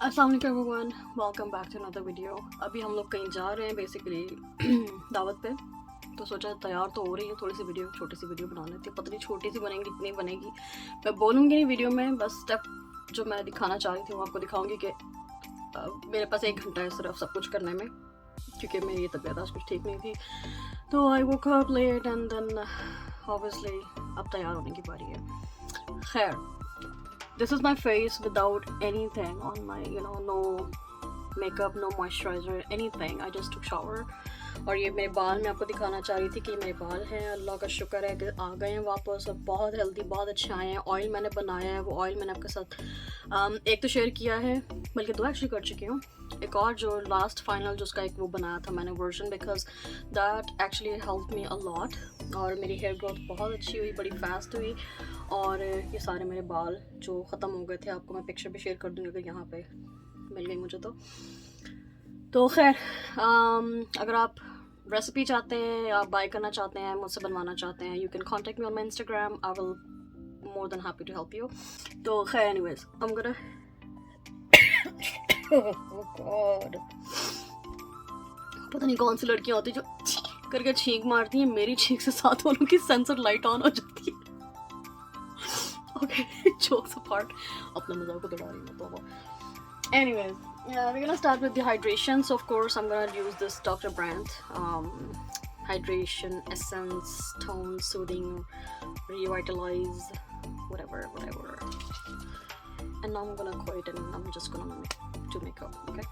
अस्सलाम वालेकुम everyone, welcome back to another video. अभी हम लोग कहीं जा रहे हैं बेसिकली दावत पे। तो सोचा तैयार तो हो रही है, थोड़ी सी वीडियो, छोटी सी वीडियो बना लेती हूँ। पता नहीं छोटी सी बनेगी इतनी बनेगी, मैं बोलूँगी नहीं वीडियो में। बस स्टेप जो मैं दिखाना चाह रही थी वो आपको दिखाऊँगी कि मेरे पास 1 घंटा है सिर्फ सब कुछ करने में, क्योंकि मेरी तबीयत आज कुछ ठीक नहीं थी। तो I woke up late and then obviously अब तैयार होने की बारी है। खैर, this is my face without anything on my, no makeup, no moisturizer, anything. I just took shower. और ये मेरे बाल मैं आपको दिखाना चाह रही थी कि मेरे बाल हैं, अल्लाह का शुक्र है कि आ गए हैं वापस और बहुत हेल्दी, बहुत अच्छे आए हैं। ऑयल मैंने बनाया है, वो ऑयल मैंने आपके साथ एक तो शेयर किया है, बल्कि 2 एक्चुअली कर चुकी हूँ। एक और जो लास्ट फाइनल जो उसका एक वो बनाया था मैंने version, because that actually help me a lot. और मेरी हेयर ग्रोथ बहुत अच्छी हुई, बड़ी फास्ट हुई। और ये सारे मेरे बाल जो ख़त्म हो गए थे, आपको मैं पिक्चर भी शेयर कर दूँगी अगर यहाँ पे मिल गई मुझे तो खैर, अगर आप रेसिपी चाहते हैं या बाय करना चाहते हैं, मुझसे बनवाना चाहते हैं, you can contact me on my Instagram. I will more than happy to help you. तो खैर anyways, I'm gonna oh God, पता नहीं कौन सी लड़कियाँ होती जो करके छींक मारती हैं, मेरी छींक से साथ वालों की सेंसर लाइट ऑन हो जाती है। Okay, jokes apart, अपना मजाक को दौड़ा रही हूँ तो anyways, yeah, we're gonna start with the hydration. So of course I'm gonna use this Dr. Brandt hydration essence, tone, soothing, revitalize, whatever. And now I'm gonna quit and I'm just gonna do makeup. Okay.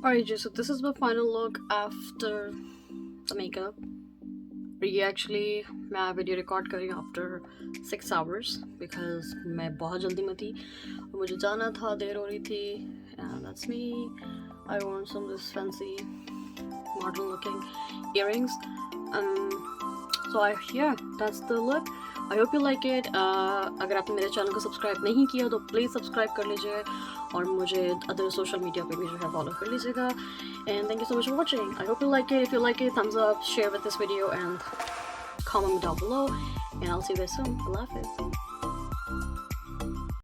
Alright, so this is my final look after the makeup. ये actually मैं video record कर रही हूँ after 6 hours because मैं बहुत जल्दी में थी और मुझे जाना था, देर हो रही थी. And that's me. I want some this fancy model looking earrings. So I yeah that's the look. I hope you like it. अगर आपने मेरे चैनल को सब्सक्राइब नहीं किया तो प्लीज़ सब्सक्राइब कर लीजिए और मुझे अदर सोशल मीडिया पे भी जो है फॉलो कर लीजिएगा. And thank you so much for watching. I hope you like it. If you like it, thumbs up, share with this video, and comment down below. And I'll see you guys soon. Allah Hafiz.